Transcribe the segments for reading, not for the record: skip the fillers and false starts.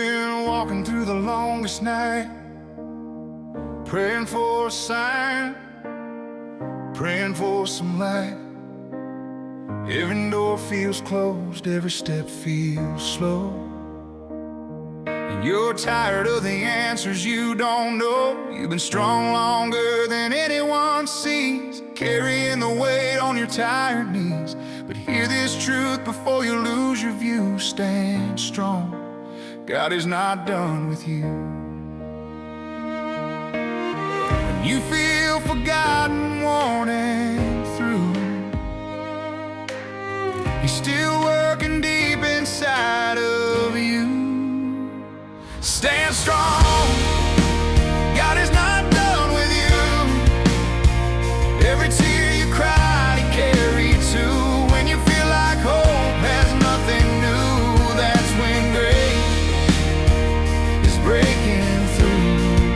been walking through the longest night, praying for a sign, praying for some light. Every door feels closed, every step feels slow, and you're tired of the answers you don't know. You've been strong longer than anyone sees, carrying the weight on your tired knees. But hear this truth before you lose your view. Stand strong, God is not done with you. When you feel forgotten, worn and through, He's still working deep inside of you. Stand strong, God is not done with you. Every tear you cried, He carried too. When you feel like hope has nothing new, that's when grace is breaking through.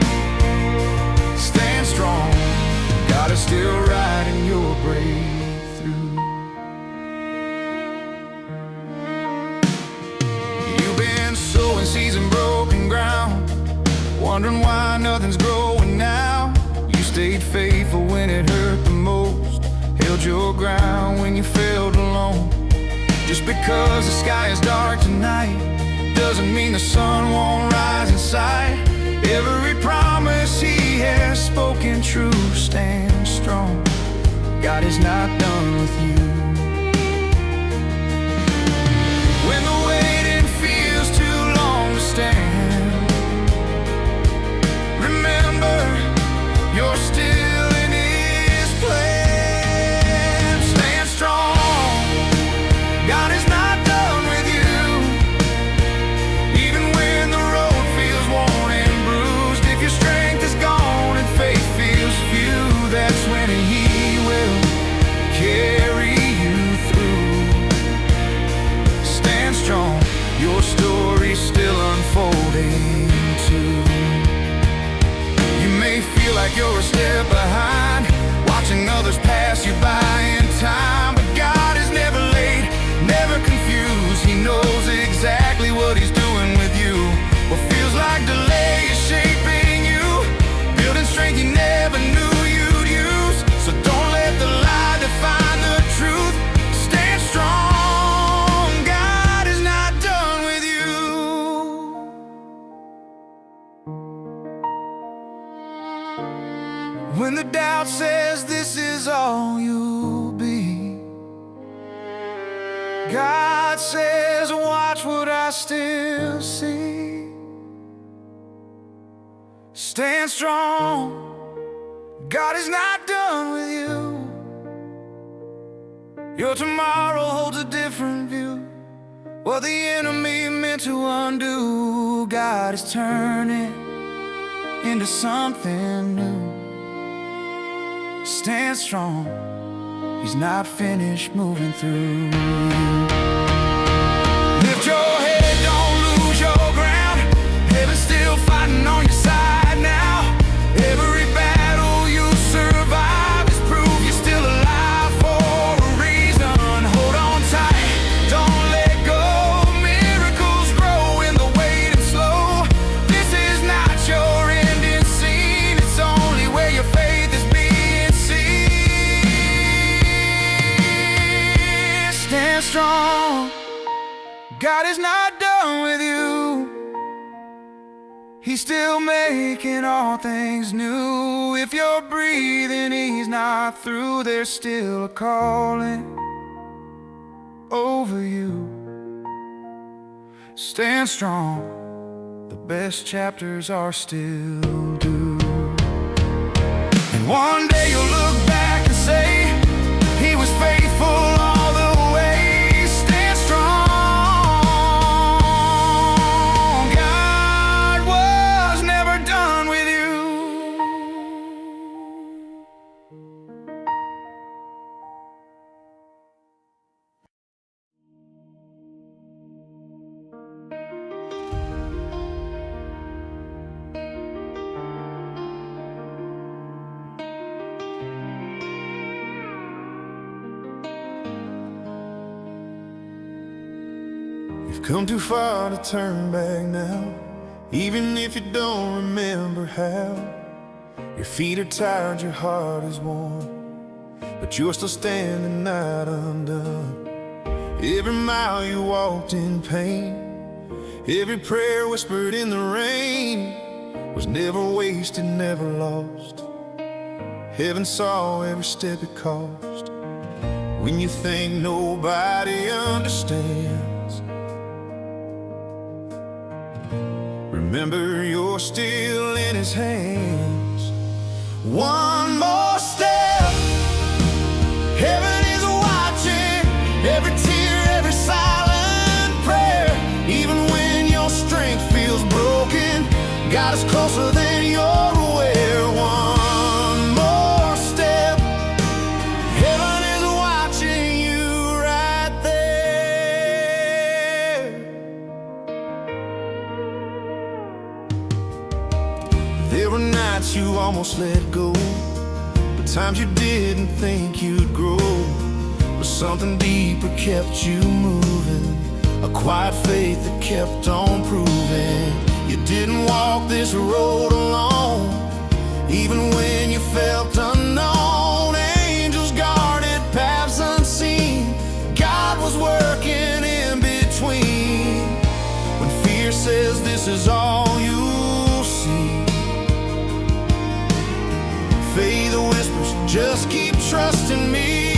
Stand strong, God is still writing your breakthrough. You've been sowing seeds in broken ground, wondering why nothing's growing now. You stayed faithful when it hurt the most, held your ground when you felt alone. Just because the sky is dark tonight doesn't mean the sun won't rise in sight. Every promise He has spoken true. Stand strong, God is not done with you. When the waiting feels too long to stand, remember, you're still in His plan. Stand strong, God is not done with you. Even when the road feels worn and bruised, if your strength is gone and faith feels few, that's when He will carry you through. Stand strong, your story's still unfolding too. You may feel like you're a step behind, watching others pass you by in time. But God is never late, never confused. He knows exactly what He's doing with you. What feels like delay is shaping you, building strength you never knew you'd use. So don't let the lie define the truth. Stand strong, God is not done with you. When the doubt says this is all you'll be, God says, watch what I still see. Stand strong, God is not done with you. Your tomorrow holds a different view. What the enemy meant to undo, God is turning into something new. Stand strong, He's not finished moving through you. Lift your head, don't lose your ground. Heaven's still fighting on your side now. Every battle you survive is proof you're still alive for a reason. Hold on tight, don't let go. Miracles grow in the waiting slow. This is not your ending scene, it's only where your faith is being seen. Stand strong, God is not done with you. He's still making all things new. If you're breathing, He's not through. There's still a calling over you. Stand strong, the best chapters are still due. And one day you'll look back and say, He was faithful all the way. Stand strong, God was never done with you. You've come too far to turn back now, even if you don't remember how. Your feet are tired, your heart is worn, but you're still standing not undone. Every mile you walked in pain, every prayer whispered in the rain, was never wasted, never lost. Heaven saw every step it cost. When you think nobody understands, remember you're still in His hands. One more step, heaven is watching every tear, every silent prayer. Even when your strength feels broken, God is closer than you're aware. One more step, heaven is watching you right there. There were nights you almost let go, but times you didn't think you'd grow. But something deeper kept you moving, a quiet faith that kept on proving. You didn't walk this road alone, even when you felt unknown. Angels guarded paths unseen, God was working in between. When fear says this is all you'll see, faith whispers, just keep trusting me.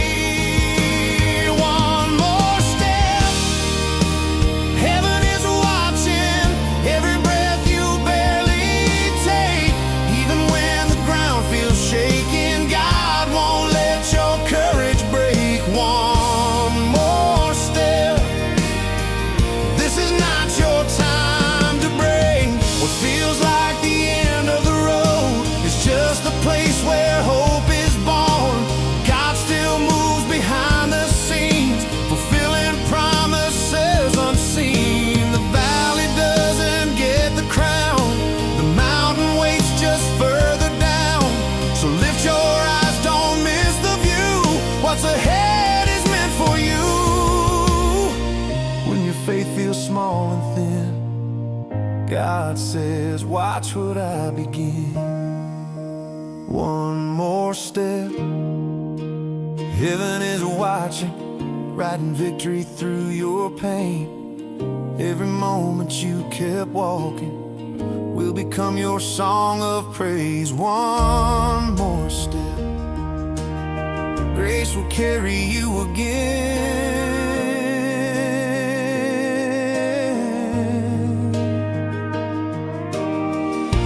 What's ahead is meant for you. When your faith feels small and thin, God says, watch what I begin. One more step, heaven is watching, writing victory through your pain. Every moment you kept walking will become your song of praise. One more step, grace will carry you again.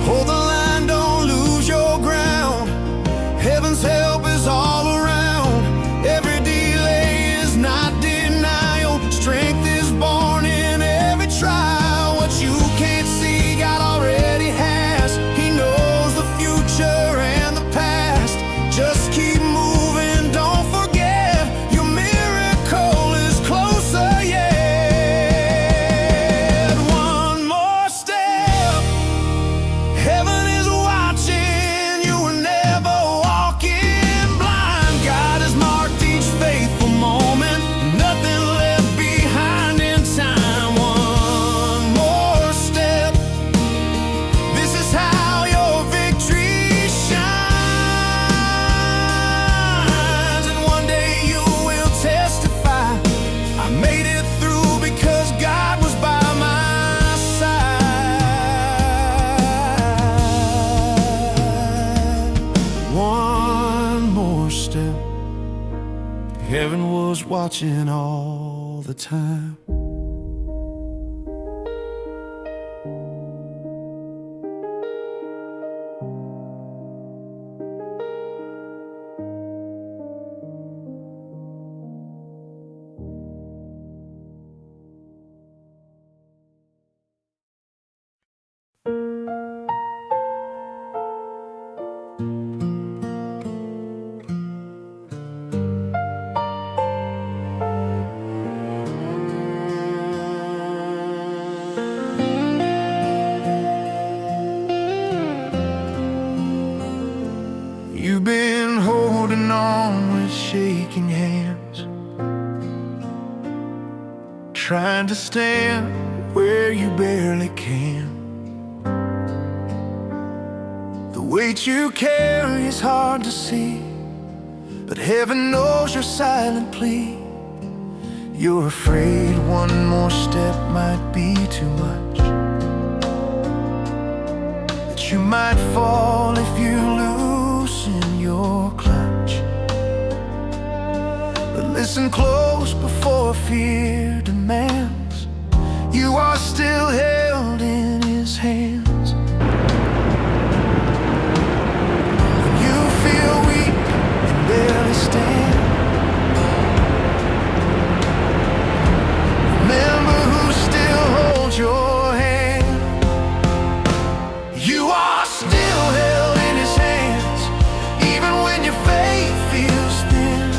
Hold the line, don't lose your ground. Heaven's help is all around. Every delay is not denial. Strength is born in every trial. What you can't see, God already has. He knows the future and the past. Just keep moving. Heaven was watching all the time. trying to stand where you barely can. The weight you carry is hard to see, but heaven knows your silent plea. You're afraid one more step might be too much, that you might fall if you loosen your clutch. But listen close before fear demands. You are still held in His hands. When you feel weak and barely stand, remember who still holds your hand. You are still held in His hands, even when your faith feels thin.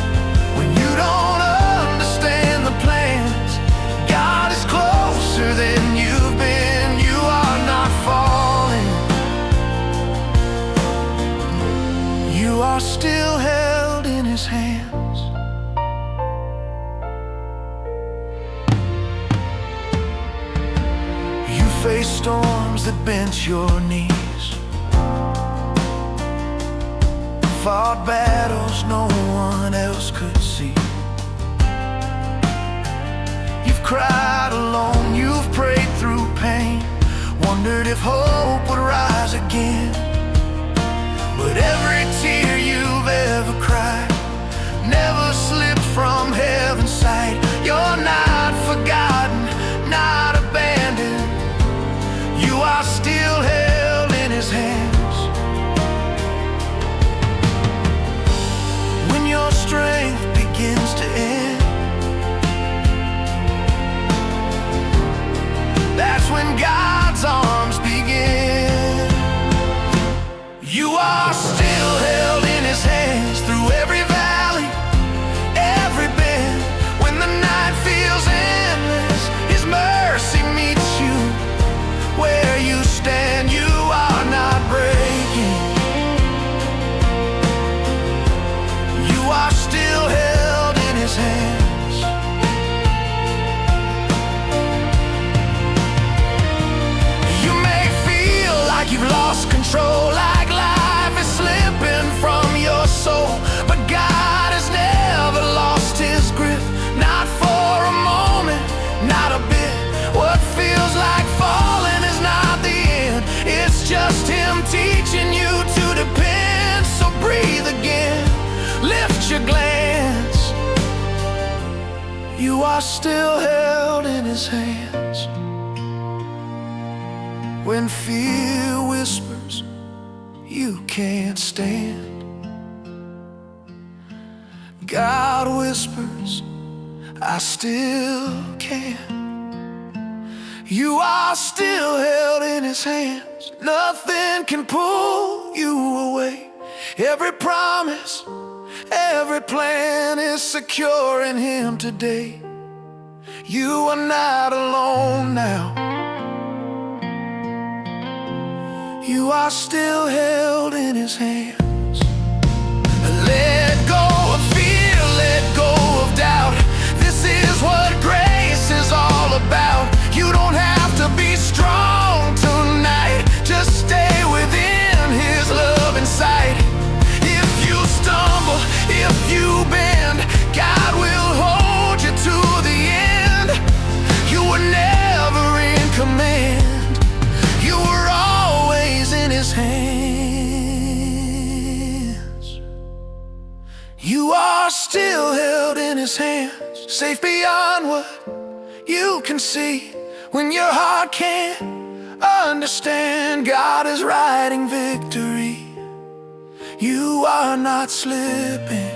When you don't understand the plans, God is closer than you've been. You are not falling. You are still held in His hands. Face storms that bent your knees, fought battles no one else could see. You've cried alone, you've prayed through pain, wondered if hope would rise again. But every tear you've ever cried never slipped from heaven's sight. You're not forgotten, not abandoned. You are still held in His hands. When your strength begins to end, that's when God's arms begin. You are still held in His hands through every valley, every bend. When the night feels endless, His mercy meets you where you stand. You are not breaking. You are still held in His hands. You may feel like you've lost control, like life is slipping from your soul, but God has never lost His grip, not for a moment, not a bit. What feels like falling is not the end, it's just Him teaching you to depend. So breathe again, lift your glance. You are still held in His hands. When fear whispers you can't stand, God whispers, I still can. You are still held in His hands. Nothing can pull you away. Every promise, every plan is secure in Him today. You are not alone now. You are still held in His hands. Let go of fear, let go of doubt. This is what grace is all about. You don't have to be strong tonight, just stay within His love and sight. If you stumble, if you bend, God will hold you to the end. You were never in command, you were always in His hands. You are still held in His hands, safe beyond what you can see. When your heart can't understand, God is writing victory. You are not slipping.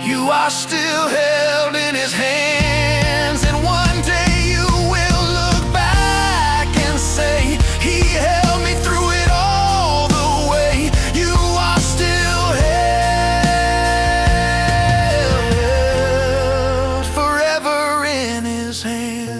You are still held in His hands. And one day you will look back and say, He held me through it all the way. You are still held forever in His hands.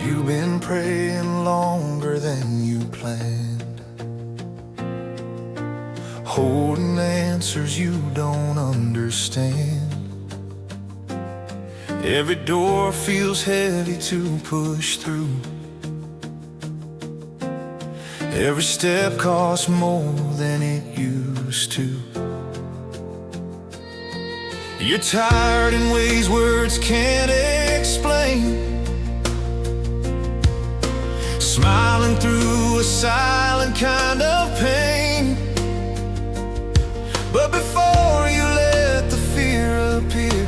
You've been praying longer than you planned, holding answers you don't understand. Every door feels heavy to push through. Every step costs more than it used to. You're tired in ways words can't explain, smiling through a silent kind of pain. But before you let the fear appear,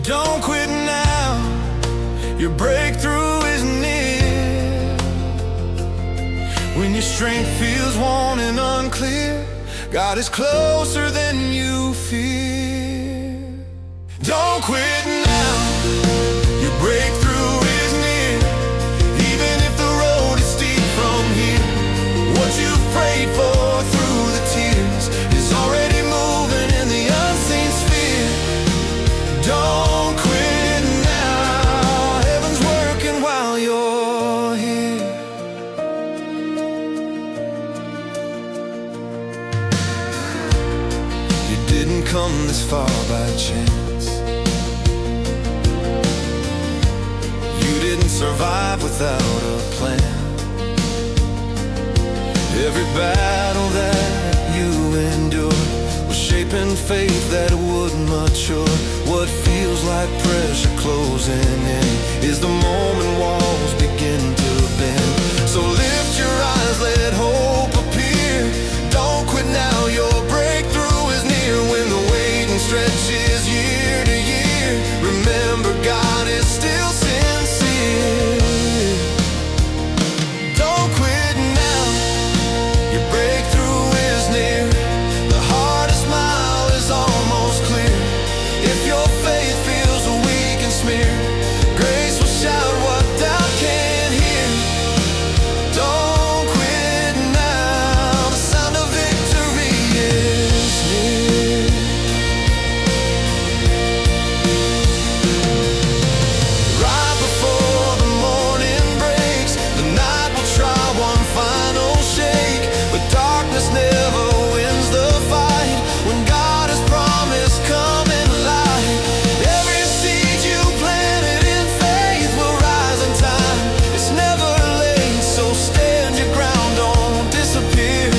don't quit now, your breakthrough is near. When your strength feels worn and unclear, God is closer than you fear. Don't quit now, your breakthrough is near. Even if the road is steep from here, what you've prayed for through the tears is already moving in the unseen sphere. Don't quit now, heaven's working while you're here. You didn't come this far by chance. You didn't survive without a plan. Every battle that you endured was shaping faith that would mature. What feels like pressure closing in is the moment walls begin to bend. So lift your eyes, let hope appear. Don't quit now, your breakthrough is near. When the waiting stretches year to year, remember God is still sincere. Don't quit now, your breakthrough is near. The hardest mile is almost clear. If your faith feels weak and smeared, grace will shout what doubt can't hear. Don't quit now, the sound of victory is near. Right before the morning breaks, the night will try one final shake, but darkness never wins the fight. When God has promised coming light, every seed you planted in faith will rise in time. It's never late, so stand your ground, don't disappear.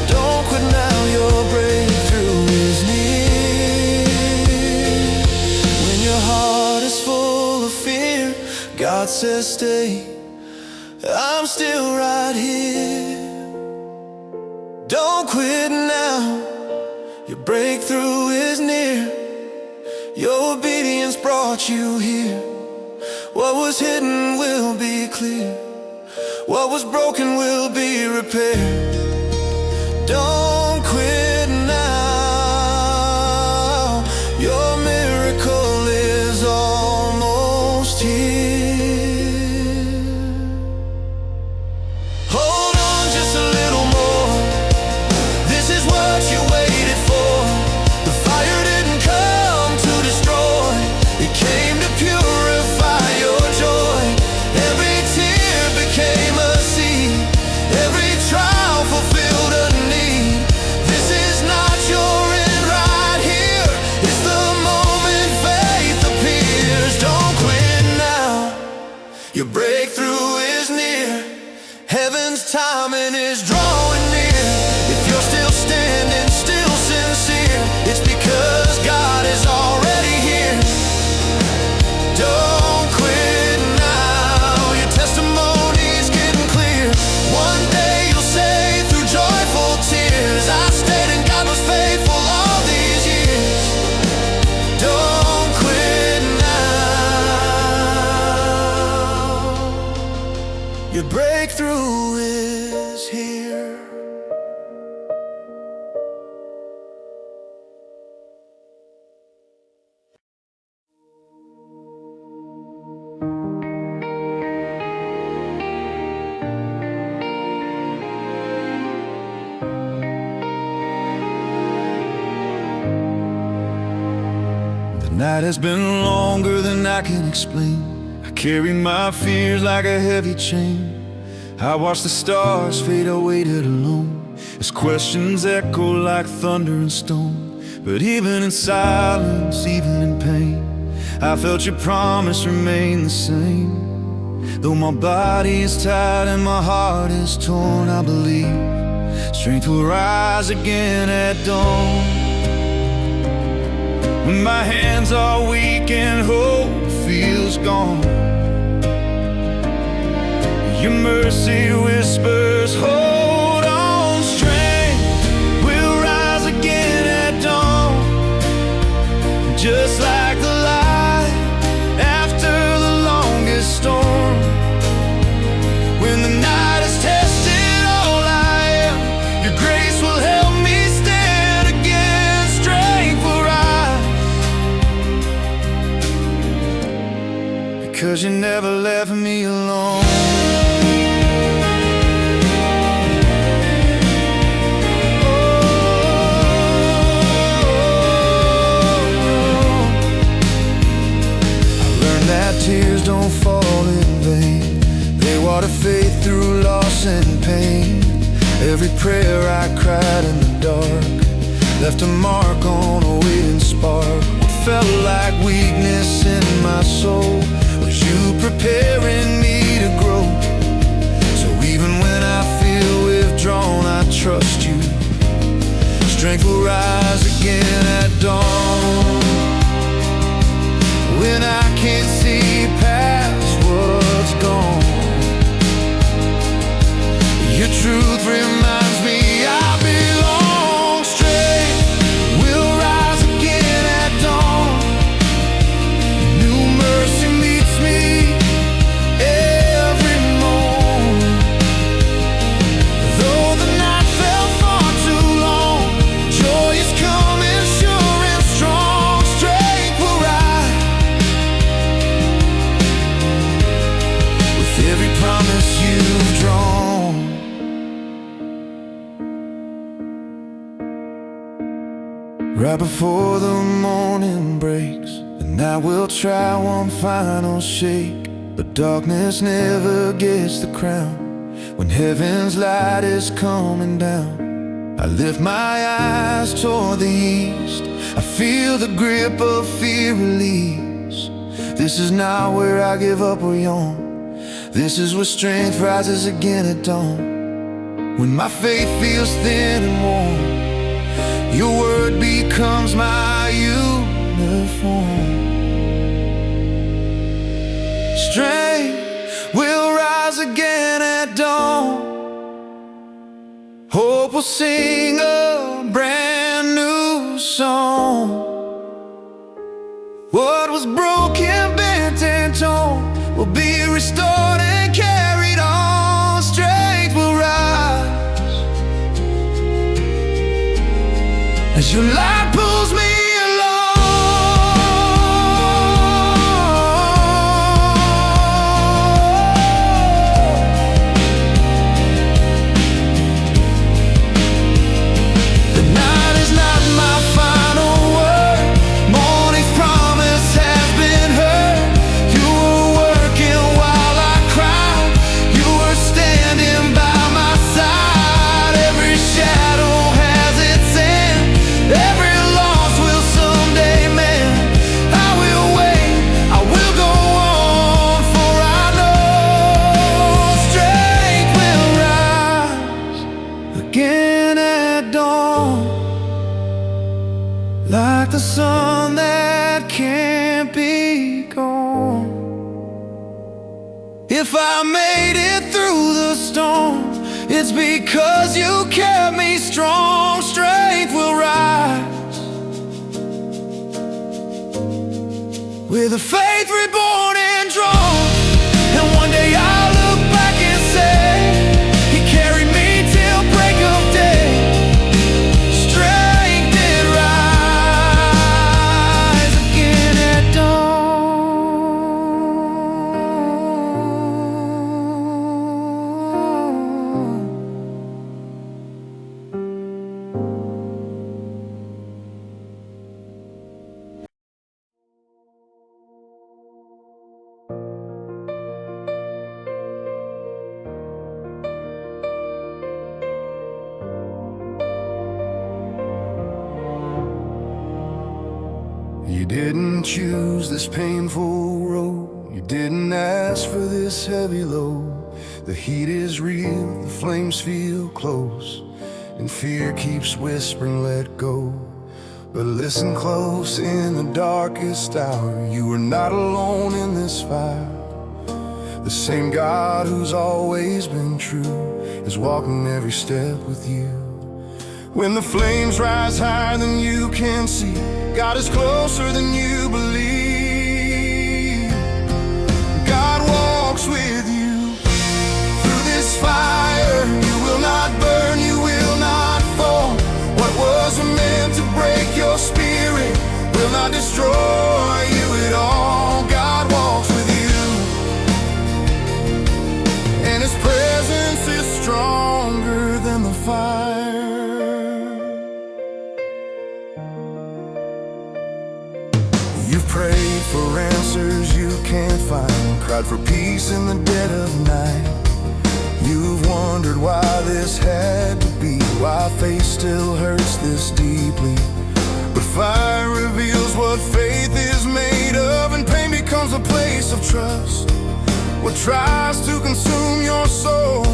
Don't quit now, your breakthrough is near. When your heart is full of fear, God says stay, I'm still right here. Don't quit now, your breakthrough is near. Your obedience brought you here. What was hidden will be clear. What was broken will be repaired. Don't quit now, your miracle is almost here. Hold on just a little more, this is what you waited for. The fire didn't come to destroy, it came to purify your joy. Every tear became a seed, every trial fulfilled a need. This is not your end right here, it's the moment faith appears. Don't quit now, your breakthrough is near. Heaven's timing is drawing near. If you're still standing, still sincere, it's because God is already here. Don't quit now, your testimony's getting clear. One day you'll say through joyful tears, I stayed and God was faithful all these years. Don't quit now, your breakthrough is here. The night has been longer than I can explain. carry my fears like a heavy chain. I watch the stars fade, I waited alone as questions echo like thunder and stone. But even in silence, even in pain, I felt your promise remain the same. Though my body is tired and my heart is torn, I believe strength will rise again at dawn. When my hands are weak and hope feels gone, your mercy whispers, hold on. Strength will rise again at dawn, just like the light after the longest storm. When the night has tested all I am, your grace will help me stand again. Strength will rise, because you never left me alone. Tears don't fall in vain, they water faith through loss and pain. Every prayer I cried in the dark left a mark on a waiting spark. What felt like weakness in my soul was you preparing me to grow. So even when I feel withdrawn, I trust you. Strength will rise again at dawn. When I can't see past what's gone, your truth reminds me I belong. Strength will rise again at dawn. New mercy meets me every morn. Though the night felt far too long, joy is coming sure and strong. Strength will rise, every promise you've drawn. Right before the morning breaks, the night will try one final shake, but darkness never gets the crown. When heaven's light is coming down, I lift my eyes toward the east. I feel the grip of fear release. This is not where I give up or yawn. This is where strength rises again at dawn. When my faith feels thin and worn, your word becomes my uniform. Strength will rise again at dawn. Hope will sing a brand new song. What was broken, bent and torn will be restored and carried on. Strength will rise as your light pulls me like the sun that can't be gone. If I made it through the storm, it's because you kept me strong. Strength will rise with a faith reborn and drawn. And one day I'll look back and say, He carried me till break of day. Strength did rise again at dawn. You didn't choose this painful road. You didn't ask for this heavy load. The heat is real, the flames feel close, and fear keeps whispering, let go. But listen close in the darkest hour. You are not alone in this fire. The same God who's always been true is walking every step with you. When the flames rise higher than you can see, God is closer than you believe. God walks with you through this fire. You will not burn, you will not fall. What was meant to break your spirit will not destroy you at all. God walks with you, and His presence is stronger than the fire. You've prayed for answers you can't find, cried for peace in the dead of night. You've wondered why this had to be, why faith still hurts this deeply. But fire reveals what faith is made of, and pain becomes a place of trust. What tries to consume your soul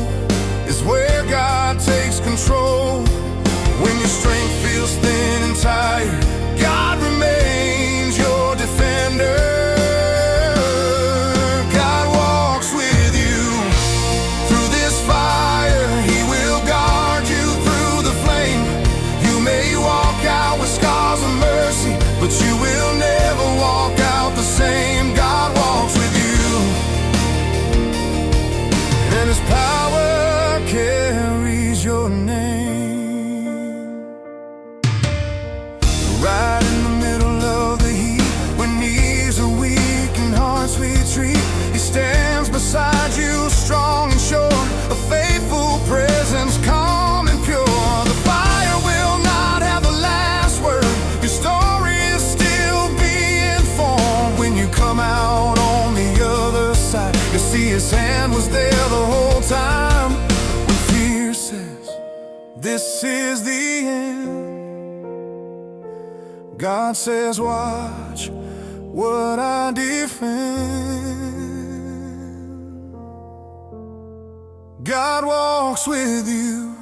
is where God takes control. When your strength feels thin and tired, God remains your defender. God walks with you through this fire. He will guard you through the flame. You may walk out with scars of mercy, but you will never walk out the same. God walks with you, and His power carries your name. Right in the middle of the heat, when knees are weak and hearts retreat, He stands beside you, strong and sure, a faithful presence, calm and pure. The fire will not have the last word. Your story is still being formed. When you come out on the other side, you'll see His hand was there the whole time. When fear says, this is the end, God says, watch what I defend. God walks with you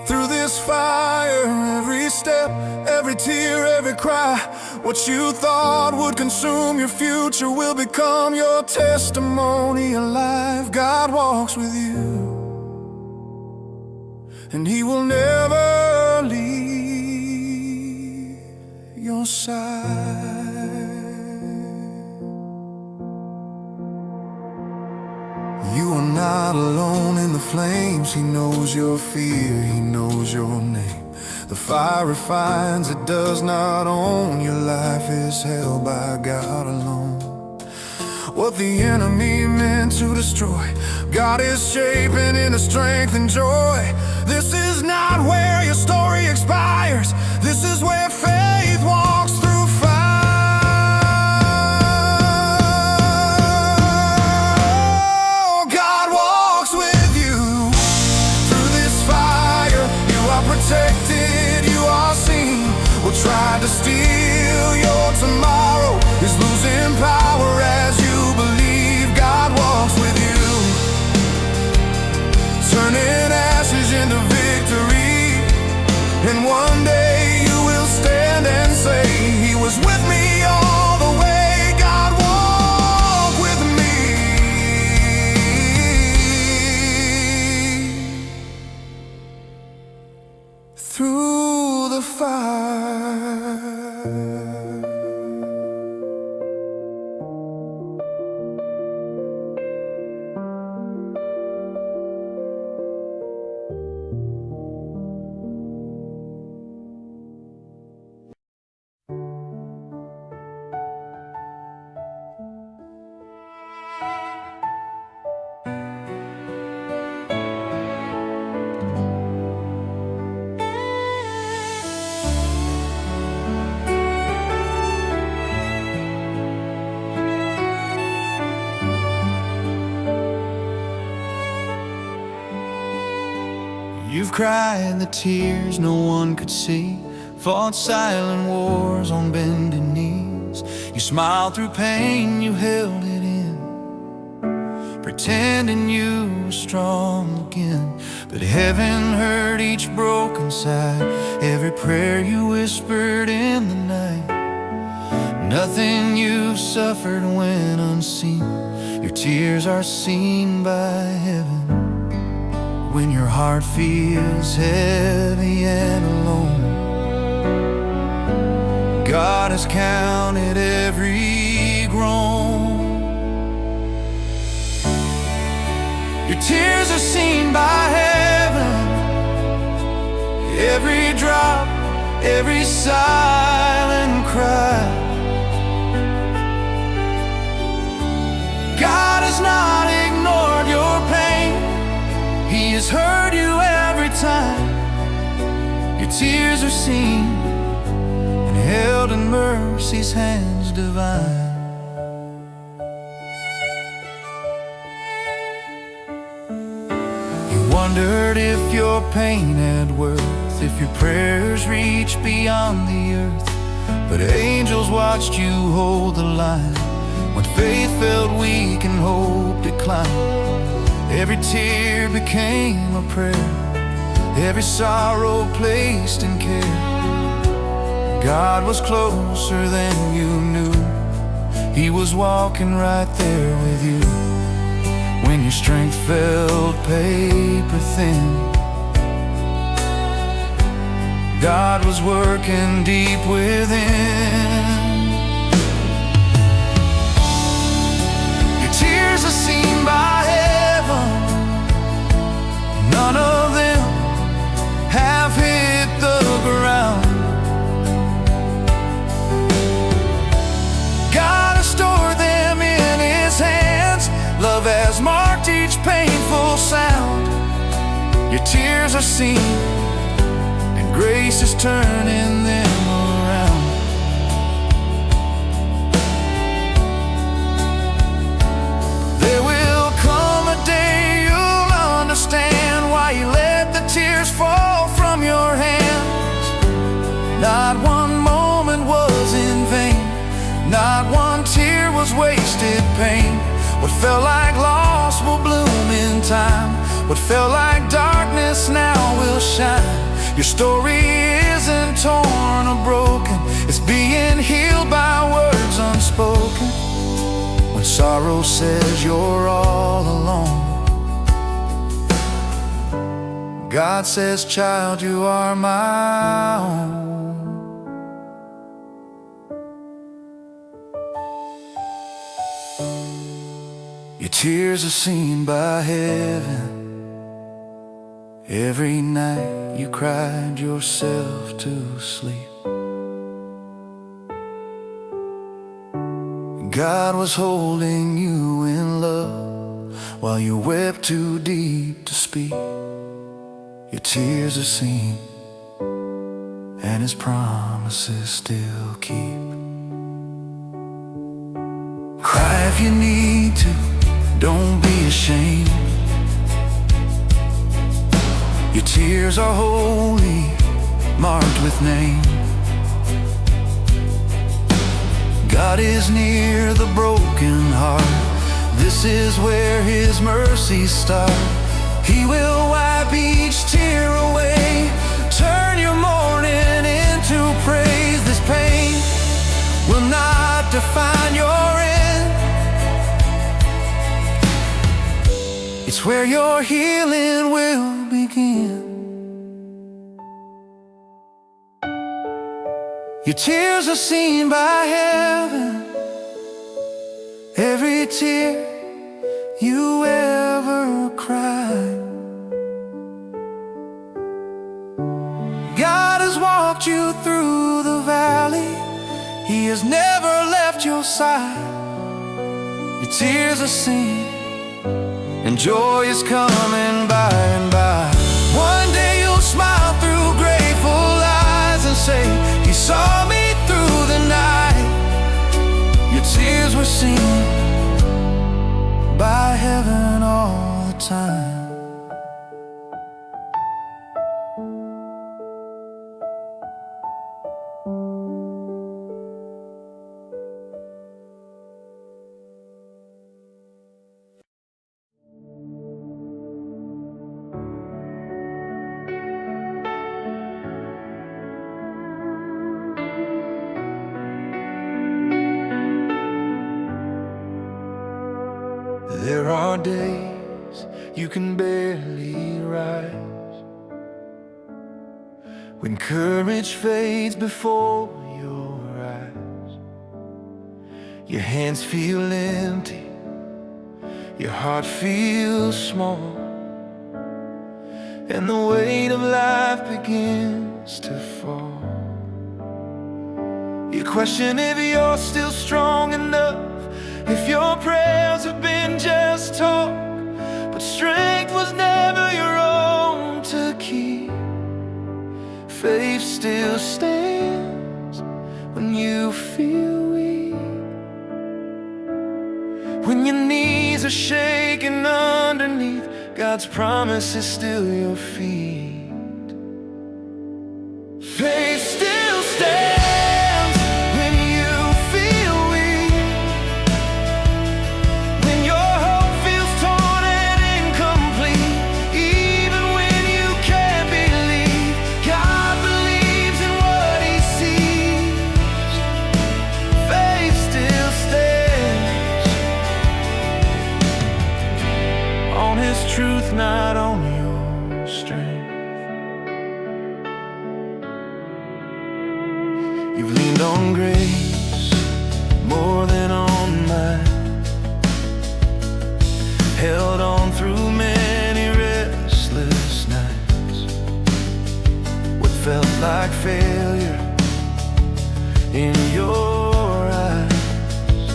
through this fire. Every step, every tear, every cry. What you thought would consume your future will become your testimony alive. God walks with you, and He will never leave your side. You are not alone in the flames. He knows your fear, He knows your name. The fire refines, it does not own. Your life is held by God alone. What the enemy meant to destroy, God is shaping into strength and joy. This is not where your story expires. This is where faith walks through fire. God walks with you through this fire. You are protected, you are seen. What tried to steal your tomorrow is losing power as you believe. God walks with you, turning ashes into victory. And one day you will stand and say, He was with me all the way. God walked with me through the fire. You've cried the tears no one could see, fought silent wars on bended knees. was. You smiled through pain, you held it in, pretending you were strong again. But heaven heard each broken sigh, every prayer you whispered in the night. Nothing you've suffered went unseen. Your tears are seen by heaven. When your heart feels heavy and alone, God has counted every groan. Your tears are seen by heaven, every drop, every silent cry. God has not ignored your pain, He has heard you every time. Your tears are seen and held in mercy's hands divine. You wondered if your pain had worth, if your prayers reached beyond the earth. But angels watched you hold the line when faith felt weak and hope declined. Every tear became a prayer, every sorrow placed in care. God was closer than you knew. He was walking right there with you. When your strength felt paper thin, God was working deep within. Your tears are seen by heaven, none of them have hit the ground. God has stored them in His hands. Love has marked each painful sound. Your tears are seen, and grace is turning them around. There will come a day you'll understand why He let the tears fall from your hands. Not one moment was in vain, not one tear was wasted pain. What felt like loss will bloom in time. What felt like darkness now will shine. Your story isn't torn or broken, it's being healed by words unspoken. When sorrow says you're all alone, God says, child, you are my own. Your tears are seen by heaven. Every night you cried yourself to sleep. God was holding you in love while you wept too deep to speak. Your tears are seen, and His promises still keep. Cry if you need to, don't be ashamed. Your tears are holy, marked with name. God is near the broken heart. This is where His mercies start. He will wipe each tear away, turn your mourning into praise. This pain will not define your end. It's where your healing will begin. Your tears are seen by heaven. Every tear you ever cried, God has walked you through the valley. He has never left your side. Your tears are seen, and joy is coming by and by. One day you'll smile through grateful eyes and say, He saw me through the night. Your tears were seen by heaven all the time. There are days you can barely rise, when courage fades before your eyes. Your hands feel empty, your heart feels small, and the weight of life begins to fall. You question if you're still strong enough, if your prayers have been just talk, but strength was never your own to keep. Faith still stands when you feel weak, when your knees are shaking underneath. God's promise is still your feet. Faith still stands when you feel weak, when your hope feels torn and incomplete. Even when you can't believe, God believes in what He sees. Faith still stands on His truth, not on your strength. You've leaned on grace more than on mine, held on through many restless nights. What felt like failure in your eyes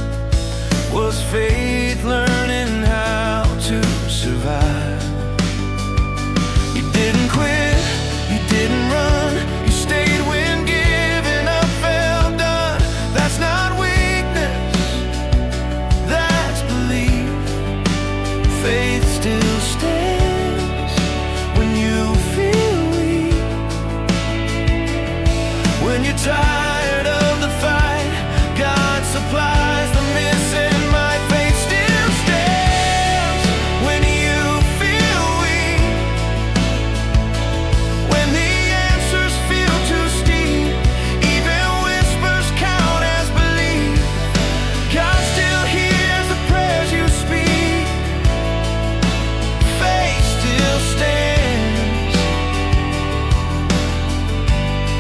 was faith learning how to survive. You didn't quit, you didn't run, you stayed when giving up felt done. That's not weakness, that's belief. Faith still stands when you feel weak, when you're tired of the fight. God supplies the missing might. Faith still stands when you feel weak, when the answers feel too steep. Even whispers count as belief. God still hears the prayers you speak. Faith still stands,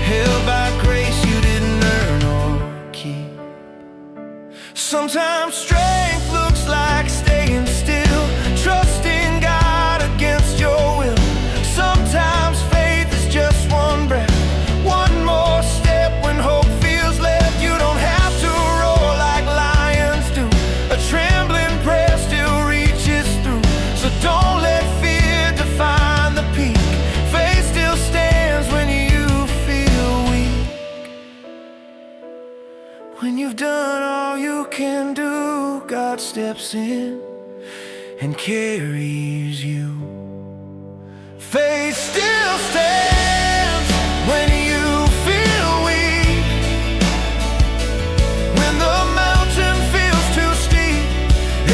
held by grace you didn't earn or keep. Sometimes strength looks like staying still, trusting God against your will. Sometimes faith is just one breath, one more step when hope feels left. You don't have to roar like lions do, a trembling prayer still reaches through. So don't let fear define the peak. Faith still stands when you feel weak, when you've done all you can do. God steps in and carries you. Faith still stands when you feel weak, when the mountain feels too steep.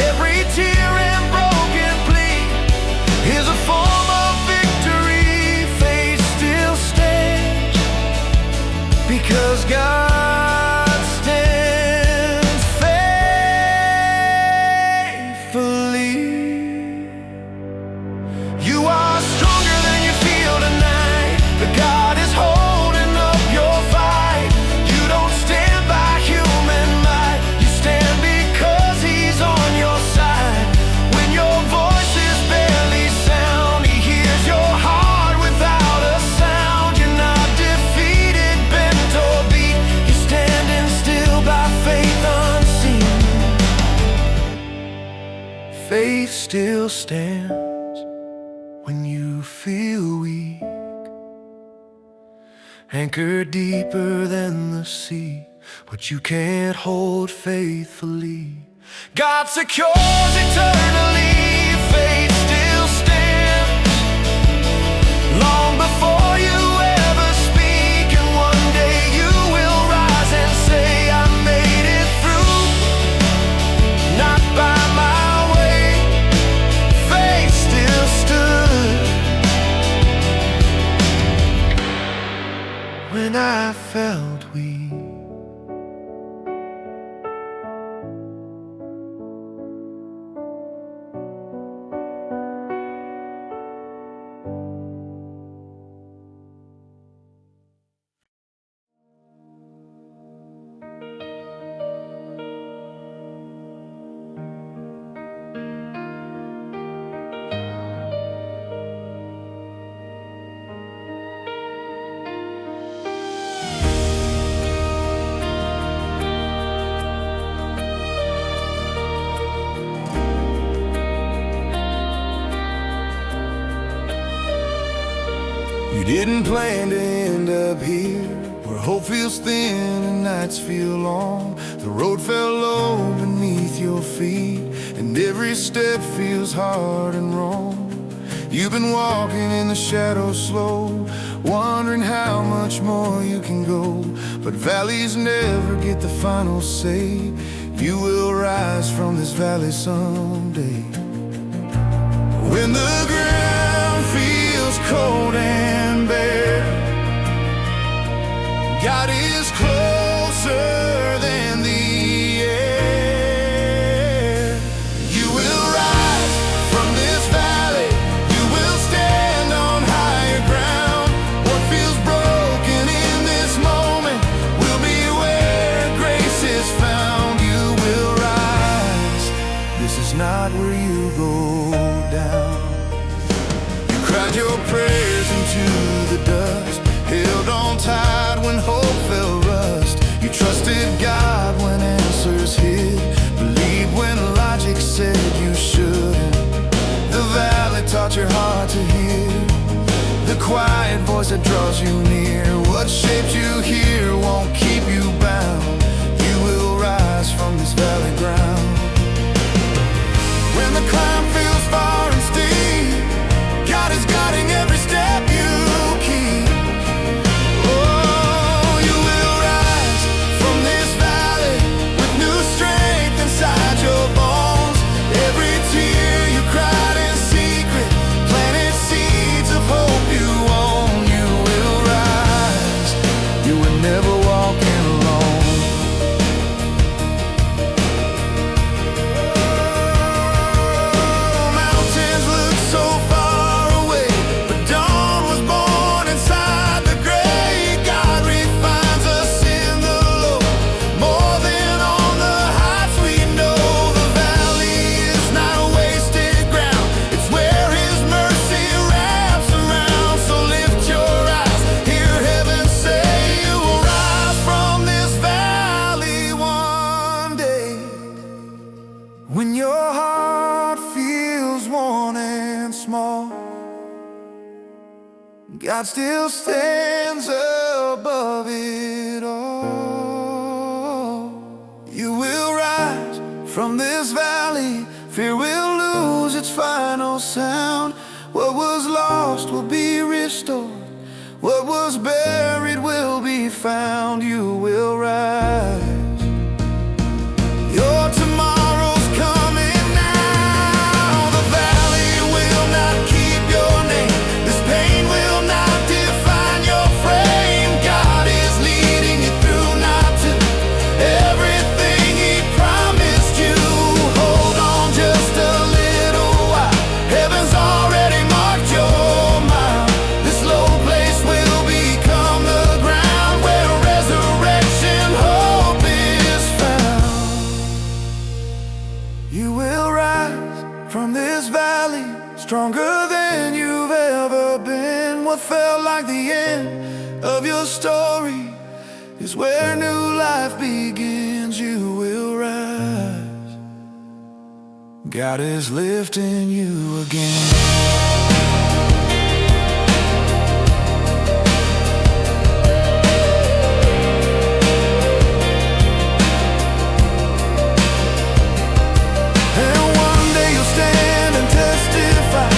Every tear and broken plea is a form of victory. Faith still stands because God stands faithfully. You are stronger than you feel tonight, but God is holding up your fight. You don't stand by human might, you stand because He's on your side. When your voices barely sound, He hears your heart without a sound. You're not defeated, bent or beat. You're standing still by faith unseen. Faith still stands when you feel weak, anchored deeper than the sea, but you can't hold faithfully. God secures eternally. Faith still stands long before you ever speak, and one day you will rise and say, I made it through, not by my way. Faith still stood when I felt weak. didn't plan to end up here, where hope feels thin and nights feel long. The road fell low beneath your feet, and every step feels hard and wrong. You've been walking in the shadows slow, wondering how much more you can go. But valleys never get the final say. You will rise from this valley someday. When the ground feels cold and bare, God is closer than the air. You will rise from this valley, you will stand on higher ground. What feels broken in this moment will be where grace is found. You will rise, this is not where you go down. You cried your prayers into the dust, held on tight when hope fell rust. You trusted God when answers hid, believed when logic said you shouldn't. The valley taught your heart to hear, the quiet voice that draws you near. What shaped you here won't keep you bound. You will rise from this valley ground. When the climb feels far and steep, God is guiding every step you keep. Oh, you will rise from this valley with new strength inside your bones. Every tear you cried in secret planted seeds of hope you own. You will rise, you were never walking alone. Mountains look so far away, but dawn was born inside the gray. God refines us in the low, more than on the heights we know. The valley is not wasted ground, it's where His mercy wraps around. So lift your eyes, hear heaven say you will rise from this valley one day. When your heart feels worn and small, God still stands above it all. You will rise from this valley, fear will lose its final sound. What was lost will be restored, what was buried will be found. You will rise. Your tomorrow's coming now. The valley will not keep your name, this pain will not define your frame. God is leading you through, not to everything He promised you. Hold on just a little while, heaven's already marked your mile. This low place will become the ground where resurrection hope is found. You will rise from this valley, stronger than you've ever been. What felt like the end of your story is where new life begins. You will rise, God is lifting you again. And one day you'll stand and testify,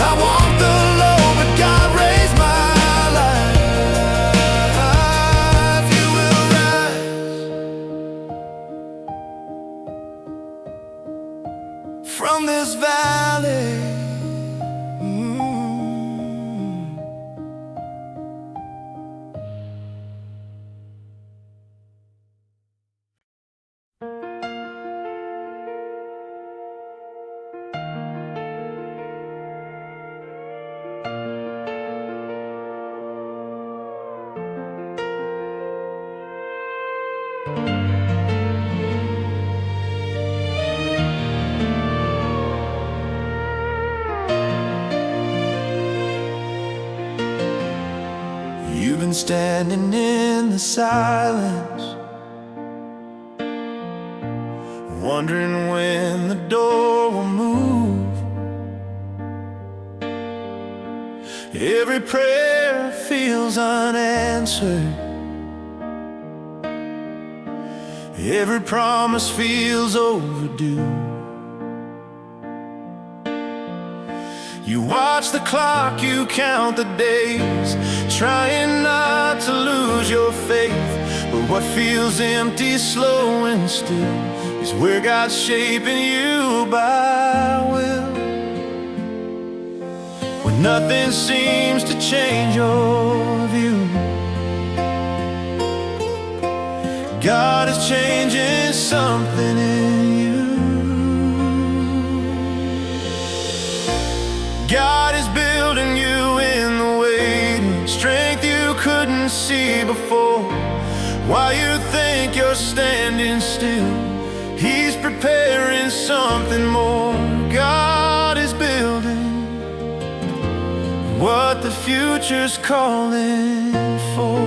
I walked the low, but God raised my life. You will rise from this valley. You've been standing in the silence, wondering when the door will move. Every prayer feels unanswered. Every promise feels overdue. You watch the clock, you count the days, trying not to lose your faith. But what feels empty, slow and still, is where God's shaping you by will. When nothing seems to change your view, God is changing something in you. God is building you in the waiting, strength you couldn't see before. While you think you're standing still, He's preparing something more. God is building what the future's calling for.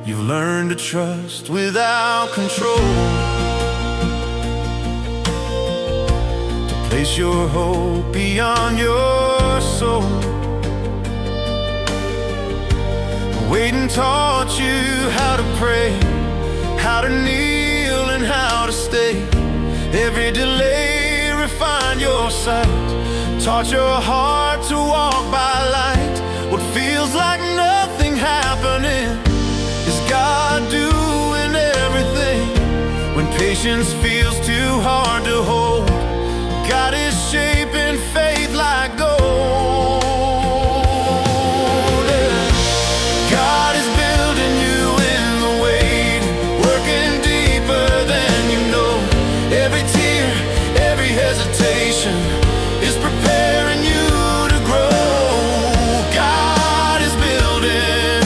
You've learned to trust without control, to place your hope beyond your soul. Waiting taught you how to pray, how to kneel and how to stay. Every delay refined your sight, taught your heart to walk by light. What feels like nothing happening is God doing everything. When patience feels too hard to hold, God is shaping faith like gold. God is building you in the waiting, working deeper than you know. Every tear, every hesitation is preparing you to grow. God is building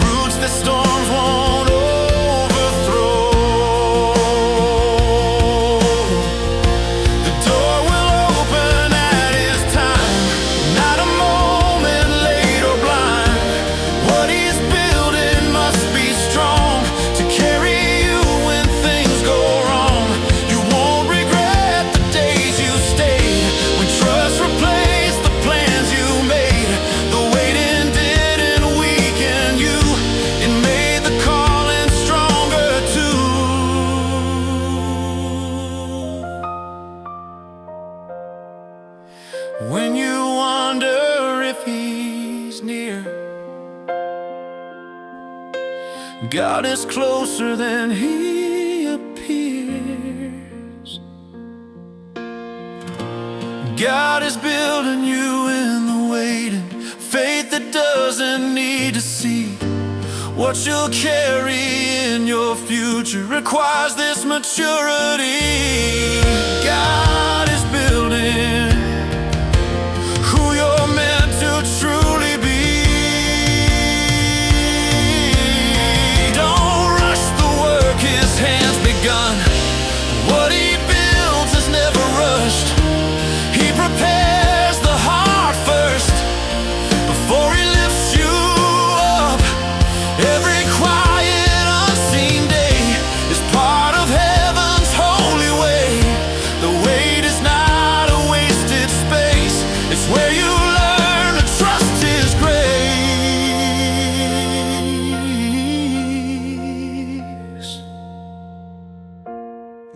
roots that storms won't overthrow. The door will open at His time, not a moment late or blind. What He's building must be strong to carry you when things go wrong. You won't regret the days you stayed, when trust replaced the plans you made. The waiting didn't weaken you, it made the calling stronger too. When you wonder if He's near, God is closer than He appears. God is building you in the waiting, faith that doesn't need to see. What you'll carry in your future requires this maturity. God is building who you're meant to truly be. Don't rush the work His hands begun. What He builds is never rushed. He prepares the heart first before He lifts you up. Every quiet, unseen day is part of heaven's holy way. The wait is not a wasted space, it's where you learn to trust His grace.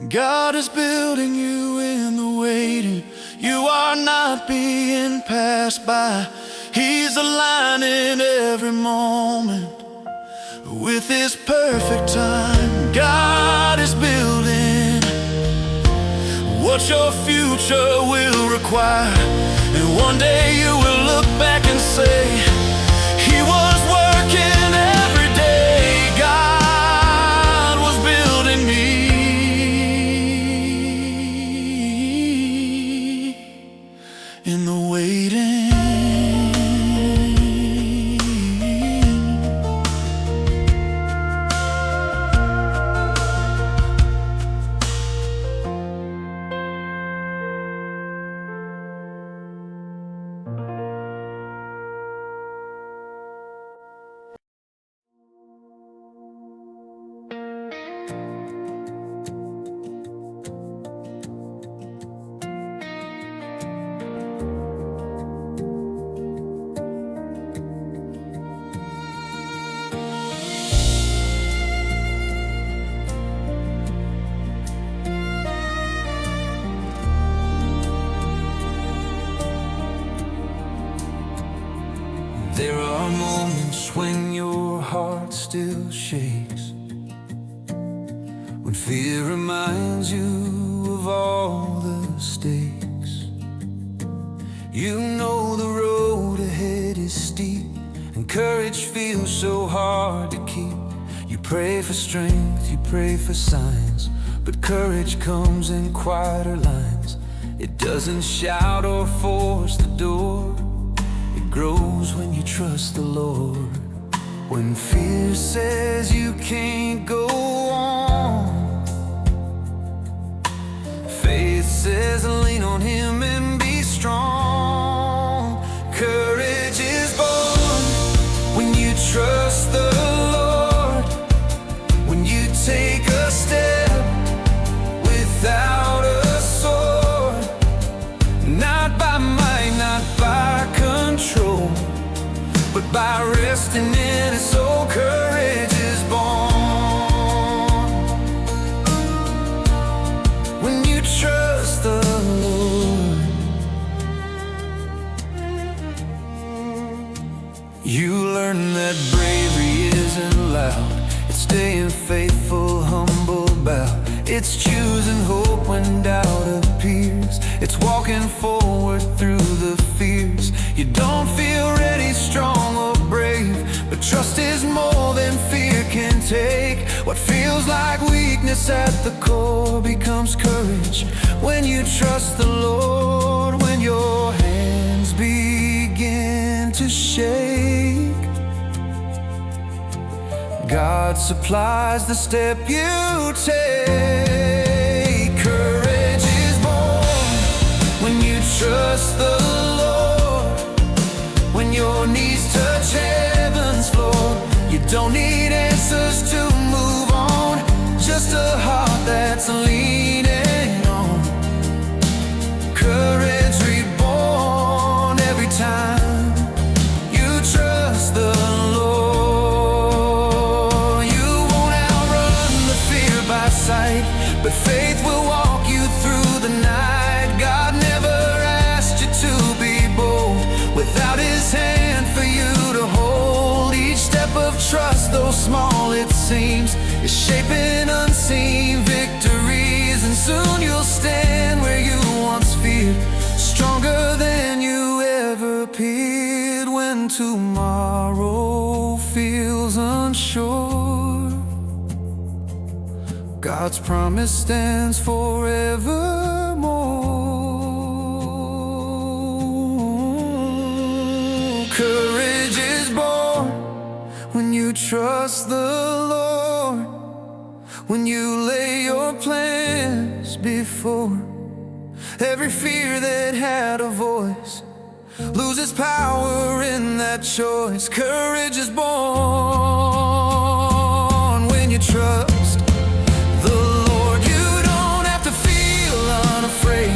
God is building you in the waiting. You are not being passed by. He's aligning every moment with His perfect time. God is building what your future will require. And one day you will look back and say, He was working every day. God was building me in the waiting. when your heart still shakes, when fear reminds you of all the stakes. You know the road ahead is steep, and courage feels so hard to keep. You pray for strength, you pray for signs, but courage comes in quieter lines. It doesn't shout or force the door. It grows when you trust the Lord. When fear says you can't go on, faith says lean on Him and be strong. Courage is born when you trust the Lord, when you take a step without a sword, not by might, not by control, but by resting in His soul. Courage is born when you trust the Lord. You learn that bravery isn't loud, it's staying faithful, humble, bow. It's choosing hope when doubt appears. It's walking forward through the fears. You don't feel ready, strong or brave, but trust is more than fear can take. What feels like weakness at the core becomes courage when you trust the Lord. When your hands begin to shake, God supplies the step you take. Courage is born when you trust the Lord, when your knees touch heaven's floor. You don't need answers to move on, just a heart that's leaning on. Courage reborn every time you trust the Lord. You won't outrun the fear by sight, but faith will walk you through the night. God never asked you to be bold without His hand for you to hold. Each step of trust, though small it seems, is shaping unseen victories. And soon you'll stand where you once feared, stronger than you ever appeared. When tomorrow feels unsure, God's promise stands forevermore. Courage is born when you trust the Lord, when you lay your plans before. Every fear that had a voice loses power in that choice. Courage is born when you trust the Lord. You don't have to feel unafraid,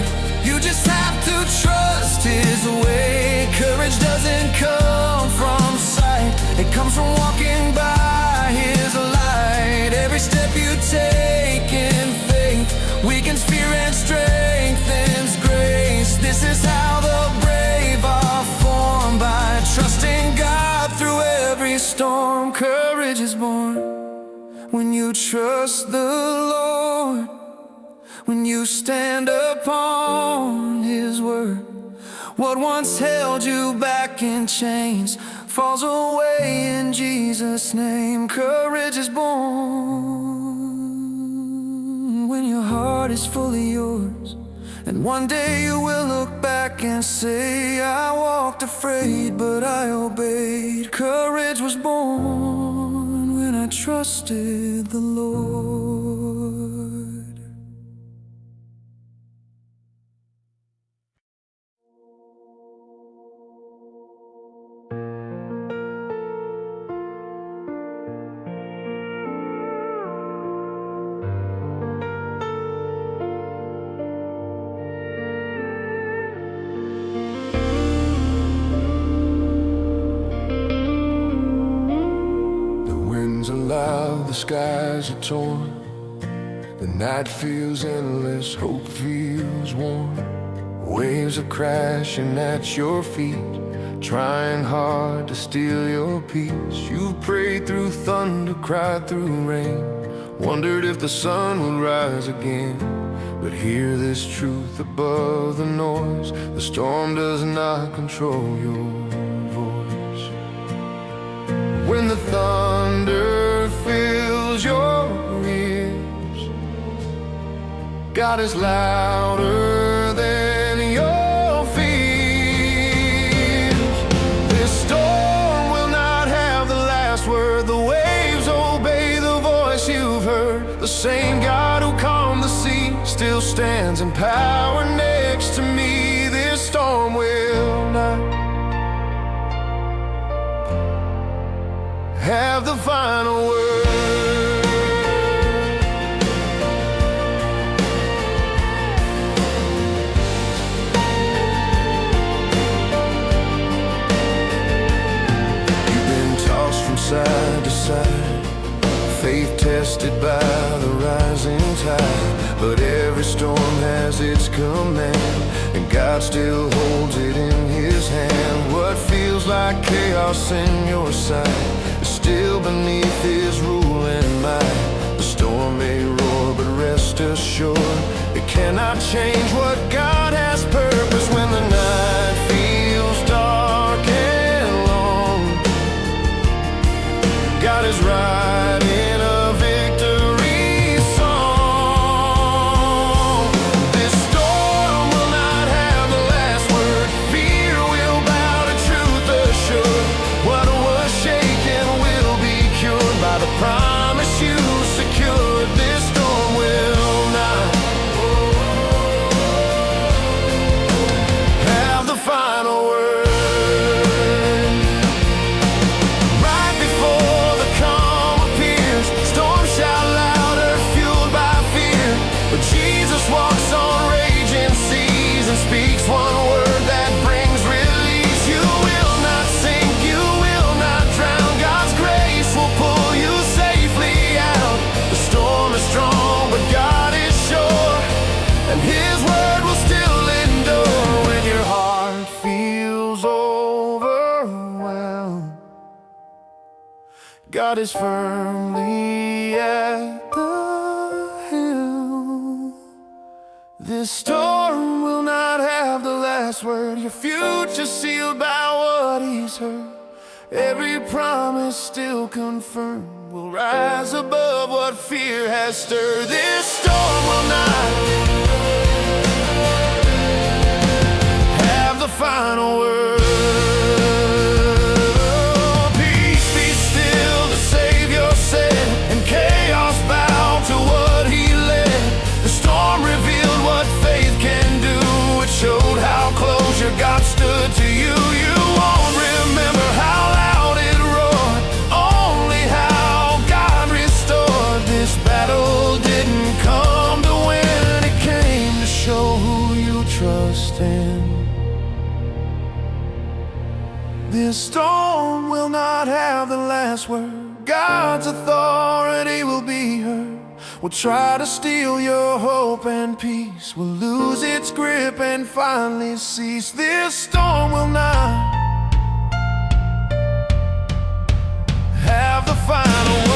you just have to trust His way. Courage doesn't come from sight, it comes from walking by His light. Every step you take in faith weakens fear and strengthens grace. This is how the brave are formed, by trusting God through every storm. Courage is born when you trust the Lord, when you stand upon His word. What once held you back in chains falls away in Jesus' name. Courage is born when your heart is fully yours, and one day you will look back and say, I walked afraid, but I obeyed. Courage was born when I trusted the Lord. The skies are torn, the night feels endless, hope feels warm. Waves are crashing at your feet, trying hard to steal your peace. You've prayed through thunder, cried through rain, wondered if the sun would rise again. But hear this truth above the noise: the storm does not control your voice. When the thunder fills your ears, God is louder than your fears. This storm will not have the last word. The waves obey the voice you've heard. The same God who calmed the sea still stands in power next to me. This storm will not have the final word. You've been tossed from side to side, faith tested by the rising tide. But every storm has its command, and God still holds it in His hand. What feels like chaos in your sight is still beneath His rule and might. The storm may roar, but rest assured, it cannot change what God has purpose. When the night feels dark and long, God is writing a victory song. This storm will not have the last word. Fear will bow to truth assured. What was shaken will be cured by the promise you secured. This storm will not have the final word. Right before the calm appears, storms shout louder, fueled by fear. But Jesus walks on raging seas and speaks one word that brings release. You will not sink, you will not drown. God's grace will pull you safely out. The storm is strong, but God is sure, and His word will still endure. When your heart feels overwhelmed, God is firmly at the helm. This storm will not have the last word. Your future sealed by what He's heard. Every promise still confirmed will rise above what fear has stirred. This storm will not have the final word. Peace be still, the Savior said, and chaos bowed to what He led. The storm revealed what faith can do. It showed how close your God stood to you. You won't remember how loud it roared, only how God restored. This battle didn't come to win, it came to show who you trust in. This storm will not have the last word. God's authority will be heard. Will try to steal your hope and peace, will lose its grip and finally cease. This storm will not have the final word.